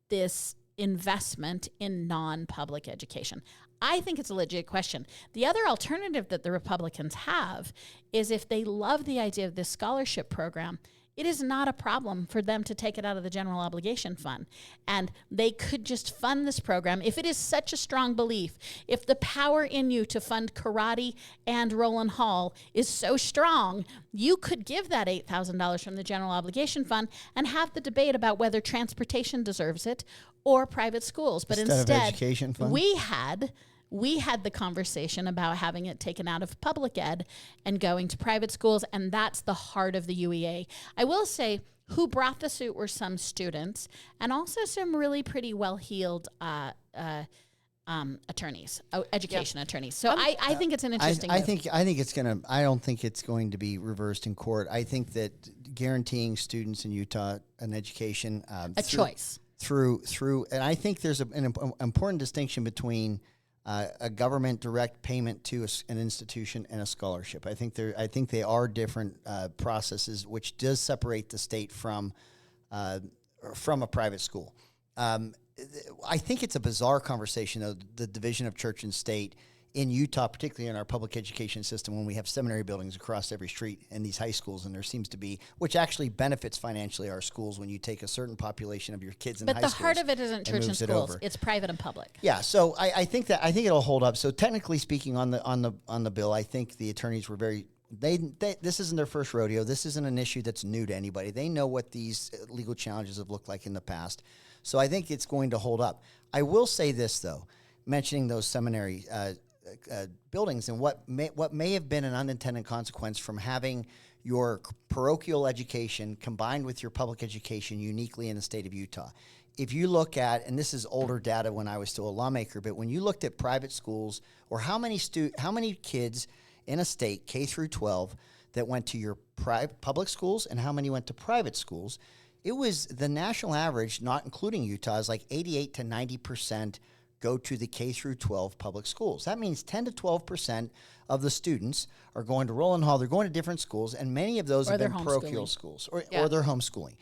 this investment in non-public education? I think it's a legit question. The other alternative that the Republicans have is if they love the idea of this scholarship program, it is not a problem for them to take it out of the general obligation fund. And they could just fund this program. If it is such a strong belief, if the power in you to fund karate and Roland Hall is so strong, you could give that $8,000 from the general obligation fund and have the debate about whether transportation deserves it or private schools. But Instead of education fund? we had the conversation about having it taken out of public ed and going to private schools, and that's the heart of the UEA. I will say who brought the suit were some students and also some really pretty well-heeled attorneys, education attorneys. So I think it's an interesting I move. think it's gonna. I don't think it's going to be reversed in court. I think that guaranteeing students in Utah an education, choice through, and I think there's an important distinction between a government direct payment to an institution and a scholarship. I think they are different processes, which does separate the state from a private school. I think it's a bizarre conversation, though, the division of church and state in Utah, particularly in our public education system, when we have seminary buildings across every street in these high schools, and there seems to be, which actually benefits financially our schools when you take a certain population of your kids in high schools. But the heart of it isn't church and schools; it's private and public. Yeah, so I think it'll hold up. So technically speaking, on the bill, I think the attorneys were very. This isn't their first rodeo. This isn't an issue that's new to anybody. They know what these legal challenges have looked like in the past. So I think it's going to hold up. I will say this, though, mentioning those seminary buildings and what may have been an unintended consequence from having your parochial education combined with your public education uniquely in the state of Utah. If you look at, and this is older data when I was still a lawmaker, but when you looked at private schools or how many kids in a state, K through 12, that went to your public schools and how many went to private schools, it was the national average, not including Utah, is like 88 to 90% go to the K through 12 public schools. That means 10 to 12% of the students are going to Rowland Hall. They're going to different schools, and many of those have been parochial schools or they're homeschooling.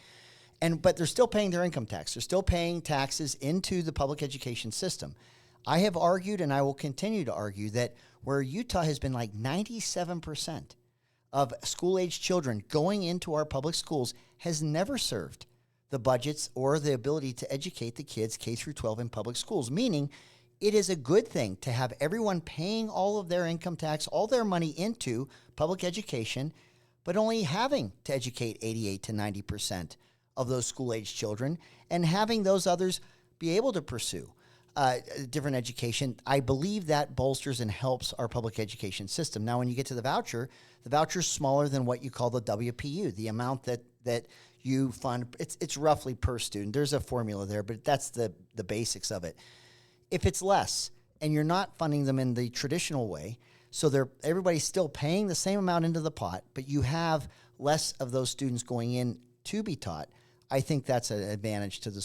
But they're still paying their income tax. They're still paying taxes into the public education system. I have argued, and I will continue to argue, that where Utah has been like 97% of school-age children going into our public schools has never served the budgets or the ability to educate the kids K through 12 in public schools, meaning it is a good thing to have everyone paying all of their income tax, all their money into public education, but only having to educate 88 to 90% of those school-age children and having those others be able to pursue different education. I believe that bolsters and helps our public education system. Now, when you get to the voucher's smaller than what you call the WPU, the amount that you fund. It's roughly per student. There's a formula there, but that's the basics of it. If it's less and you're not funding them in the traditional way, so everybody's still paying the same amount into the pot, but you have less of those students going in to be taught, I think that's an advantage to the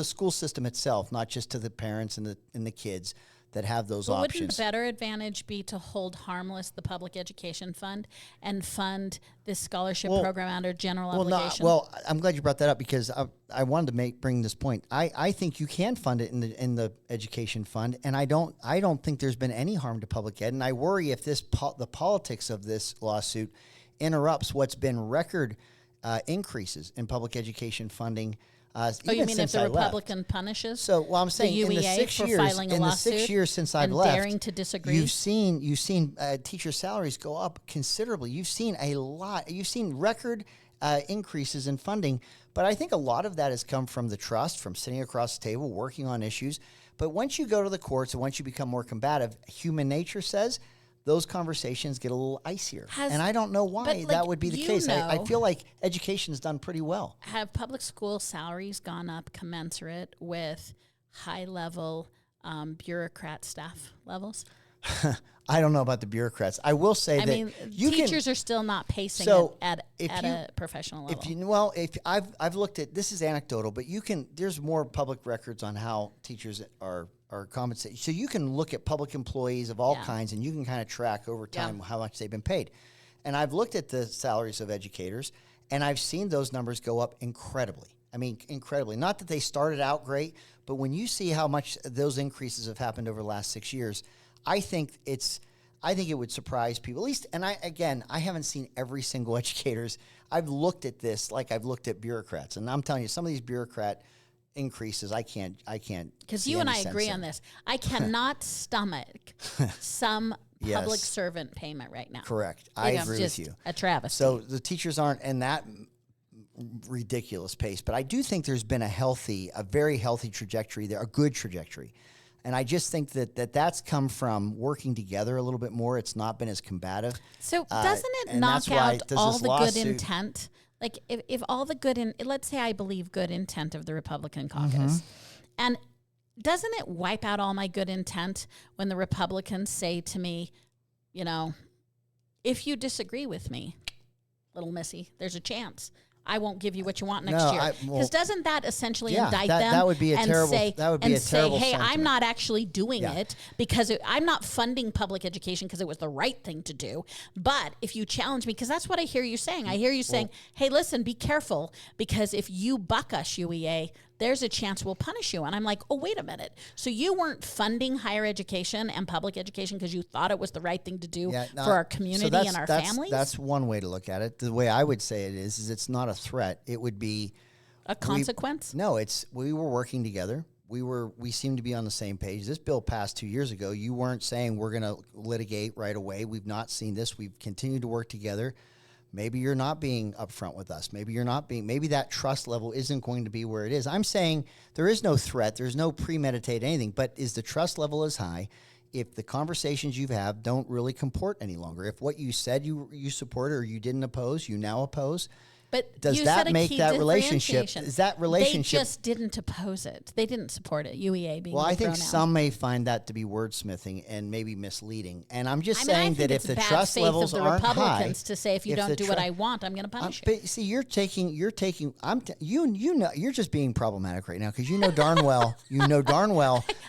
school system itself, not just to the parents and the kids that have those options. Wouldn't the better advantage be to hold harmless the public education fund and fund this scholarship program under general obligation? I'm glad you brought that up because I wanted to bring this point. I think you can fund it in the education fund, and I don't think there's been any harm to public ed, and I worry if the politics of this lawsuit interrupts what's been record increases in public education funding. You mean if the Republican punishes? So, I'm saying in the 6 years since I've left, daring to disagree, you've seen teacher salaries go up considerably. You've seen a lot. You've seen record increases in funding. But I think a lot of that has come from the trust, from sitting across the table, working on issues. But once you go to the courts and once you become more combative, human nature says those conversations get a little icier. And I don't know why that would be the case. I feel like education's done pretty well. Have public school salaries gone up commensurate with high-level bureaucrat staff levels? I don't know about the bureaucrats. I will say teachers are still not pacing it at a professional level. If I've looked at, this is anecdotal, but there's more public records on how teachers are compensated. So you can look at public employees of all kinds, and you can kind of track over time how much they've been paid. And I've looked at the salaries of educators, and I've seen those numbers go up incredibly. I mean, incredibly. Not that they started out great, but when you see how much those increases have happened over the last 6 years, I think it would surprise people. At least, and I haven't seen every single educators. I've looked at this like I've looked at bureaucrats, and I'm telling you, some of these bureaucrat increases, I can't. Because you and I agree on this. I cannot stomach some public servant payment right now. Correct. I agree with you. A travesty. So the teachers aren't in that ridiculous pace, but I do think there's been a very healthy trajectory there, a good trajectory. And I just think that's come from working together a little bit more. It's not been as combative. So doesn't it knock out all the good intent Like if all the let's say I believe good intent of the Republican caucus, and doesn't it wipe out all my good intent when the Republicans say to me, you know, if you disagree with me, little missy, there's a chance I won't give you what you want next year. Because doesn't that essentially indict them? That would be a and terrible. Say, that would be and a say, terrible. hey, sentiment. I'm not actually doing it because I'm not funding public education because it was the right thing to do. But if you challenge me, because that's what I hear you saying. I hear you saying, hey, listen, be careful because if you buck us, UEA, there's a chance we'll punish you. And I'm like, oh, wait a minute. So you weren't funding higher education and public education because you thought it was the right thing to do for our community and our families? That's one way to look at it. The way I would say it is it's not a threat. It would be a consequence. We were working together. We seemed to be on the same page. This bill passed 2 years ago. You weren't saying we're going to litigate right away. We've not seen this. We've continued to work together. Maybe you're not being upfront with us. Maybe that trust level isn't going to be where it is. I'm saying there is no threat. There's no premeditated anything, but is the trust level as high if the conversations you've had don't really comport any longer? If what you said you support or you didn't oppose, you now oppose, but does that make that relationship? Is that relationship? They just didn't oppose it. They didn't support it. UEA being. Well, I think some may find that to be wordsmithing and maybe misleading. And I'm just saying that if the trust levels aren't high, Republicans to say if you don't do what I want, I'm going to punish you. But see, you're just being problematic right now because you know darn well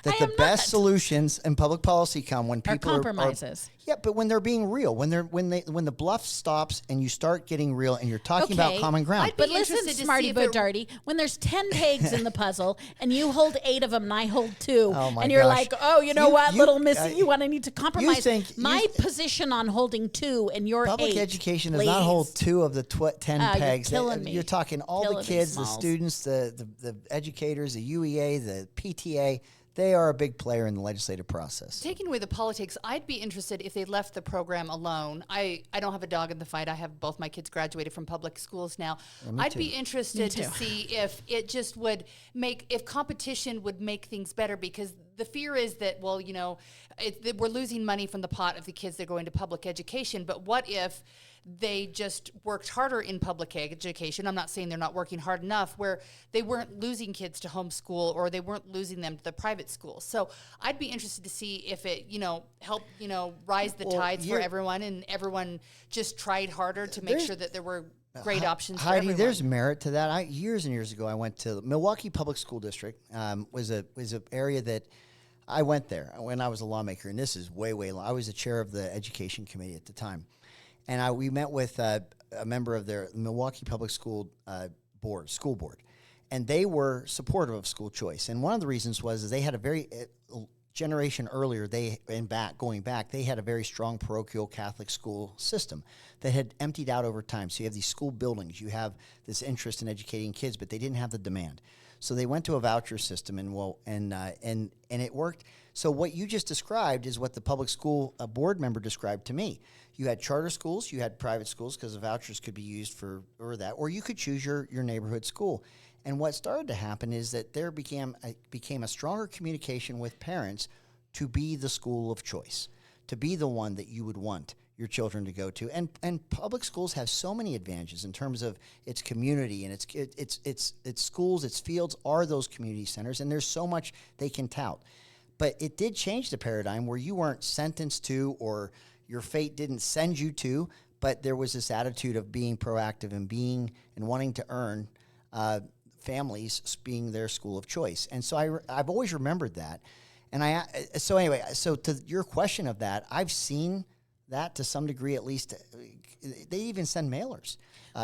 that the best solutions in public policy come when people are compromises. Yeah, but when they're being real, when the bluff stops and you start getting real and you're talking about common ground. But listen, Smarty Bodarty, when there's 10 pegs in the puzzle and you hold 8 of them and I hold 2, and you're like, oh, you know what, little missy, you need to compromise. My position on holding 2 and your 8. Public education does not hold 2 of the 10 pegs. You're killing me. You're talking all the kids, the students, the educators, the UEA, the PTA. They are a big player in the legislative process. Taking away the politics, I'd be interested if they left the program alone. I don't have a dog in the fight. I have both my kids graduated from public schools now. I'd be interested to see if it just would if competition would make things better, because the fear is that, well, you know, we're losing money from the pot of the kids that go into public education. But what if they just worked harder in public education? I'm not saying they're not working hard enough, where they weren't losing kids to homeschool or they weren't losing them to the private schools. So I'd be interested to see if it, helped, rise the tides for everyone, and everyone just tried harder to make sure that there were great options for everyone. Heidi, there's merit to that. Years and years ago, I went to Milwaukee Public School District. Was an area that I went there when I was a lawmaker, and this is way long. I was the chair of the education committee at the time. And we met with a member of their Milwaukee Public School school board, and they were supportive of school choice. And one of the reasons was they had a very generation earlier. Going back, they had a very strong parochial Catholic school system that had emptied out over time. So you have these school buildings, you have this interest in educating kids, but they didn't have the demand. So they went to a voucher system, and it worked. So what you just described is what the public school board member described to me. You had charter schools, you had private schools, because the vouchers could be used for that, or you could choose your neighborhood school. And what started to happen is that there became a stronger communication with parents to be the school of choice, to be the one that you would want your children to go to. And public schools have so many advantages in terms of its community and its schools, its fields are those community centers, and there's so much they can tout. But it did change the paradigm where you weren't sentenced to, or your fate didn't send you to, but there was this attitude of being proactive and wanting to earn families being their school of choice. And so I've always remembered that. And so to your question of that, I've seen that to some degree, at least. They even send mailers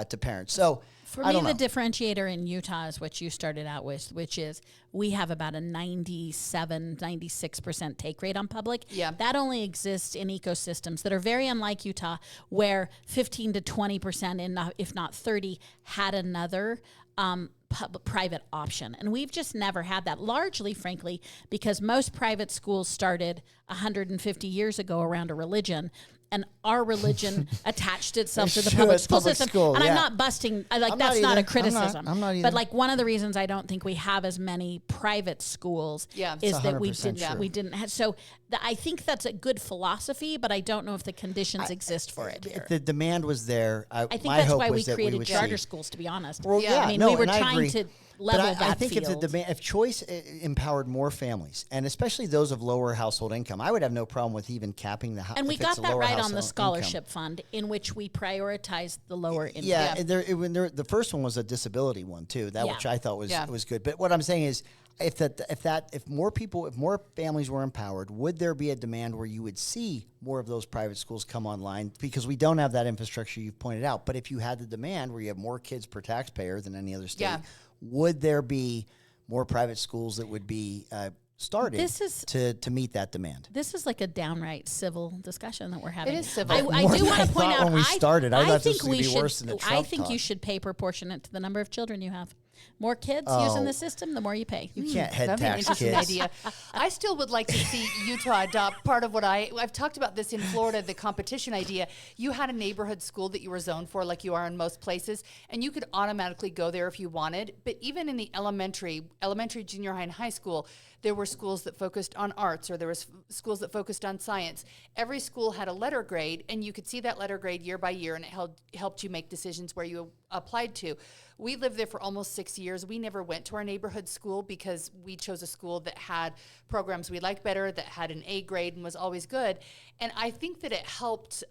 to parents. So for me, the differentiator in Utah is what you started out with, which is we have about a 96% take rate on public. Yeah. That only exists in ecosystems that are very unlike Utah, where 15 to 20%, if not 30, had another private option. And we've just never had that, largely, frankly, because most private schools started 150 years ago around a religion. and our religion attached itself to the Sure, public it's school public system. school, and yeah. I'm not busting. That's not either. a criticism. I'm not either. But like one of the reasons I don't think we have as many private schools is that we 100% true. didn't have. So I think that's a good philosophy, but I don't know if the conditions exist for it here. The demand was there. I think my that's hope why we was that created would charter see. schools, to be honest. Well, yeah, I mean, no, we were and I trying agree. to level But that I think field. if choice empowered more families, and especially those of lower household income, I would have no problem with even capping the house. And we got that right on the scholarship fund, in which we prioritized the lower income. Yeah, the first one was a disability one too, which I thought was good. But what I'm saying is, if more families were empowered, would there be a demand where you would see more of those private schools come online? Because we don't have that infrastructure you've pointed out. But if you had the demand where you have more kids per taxpayer than any other state, would there be more private schools that would be started to meet that demand? This is like a downright civil discussion that we're having. It is civil. I do want to point out when we started. I thought this was going to be worse than the Trump I think talk. you should pay proportionate to the number of children you have. More kids using the system, the more you pay. You can't head That'd be an tax interesting kids. idea. I still would like to see Utah adopt part of what I've talked about this in Florida, the competition idea. You had a neighborhood school that you were zoned for, like you are in most places, and you could automatically go there if you wanted. But even in the elementary, junior high, and high school, there were schools that focused on arts, or there was schools that focused on science. Every school had a letter grade, and you could see that letter grade year by year, and it helped you make decisions where you applied to. We lived there for almost 6 years. We never went to our neighborhood school because we chose a school that had programs we liked better, that had an A grade and was always good. And I think that it helped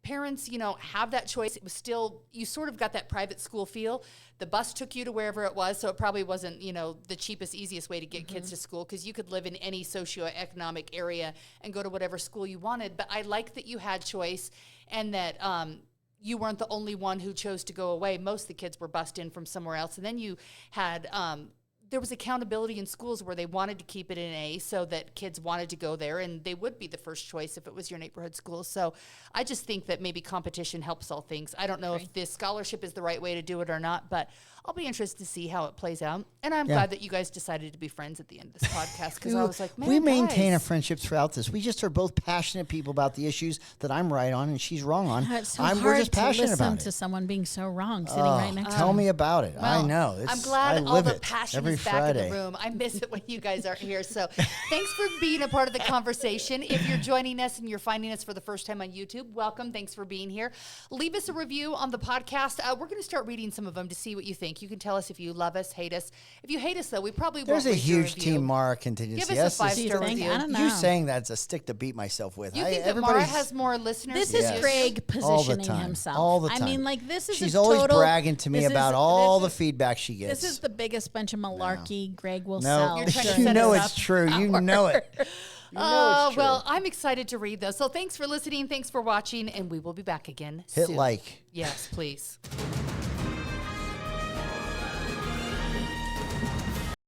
parents, have that choice. It was still, you sort of got that private school feel. The bus took you to wherever it was, so it probably wasn't, the cheapest, easiest way to get kids to school, because you could live in any socioeconomic area and go to whatever school you wanted. But I like that you had choice, and that you weren't the only one who chose to go away. Most of the kids were bussed in from somewhere else. And then you had, there was accountability in schools where they wanted to keep it in A, so that kids wanted to go there, and they would be the first choice if it was your neighborhood school. So I just think that maybe competition helps all things. I don't know if this scholarship is the right way to do it or not, but I'll be interested to see how it plays out. And I'm glad that you guys decided to be friends at the end of this podcast, because I was like, man, we maintain a friendship throughout this. We just are both passionate people about the issues that I'm right on and she's wrong on. It's so we're hard just passionate to listen about to it. someone being so wrong sitting right next to Tell them. me about it. Well, I know. I'm glad I all live the it passion every is back Friday. in the room. I miss it when you guys aren't here. So thanks for being a part of the conversation. If you're joining us and you're finding us for the first time on YouTube, welcome. Thanks for being here. Leave us a review on the podcast. We're going to start reading some of them to see what you think. You can tell us if you love us, hate us. If you hate us, though, we probably won't. There's a read your huge review. Team Maura contingency. Give us a 5-star think? review. I don't know. You saying that's a stick to beat myself with. You think that Maura has more listeners? This than is you? Greg All the positioning time. himself. All the time. I mean, like, this is She's a always total, bragging to me this about is- all the this is- feedback she gets. This is the biggest bunch of malarkey Greg will no, sell. You're trying to you set know us it's up. true. You know it. You know it's true. Well, I'm excited to read those. So thanks for listening. Thanks for watching. And we will be back again Hit soon. like. Yes, please.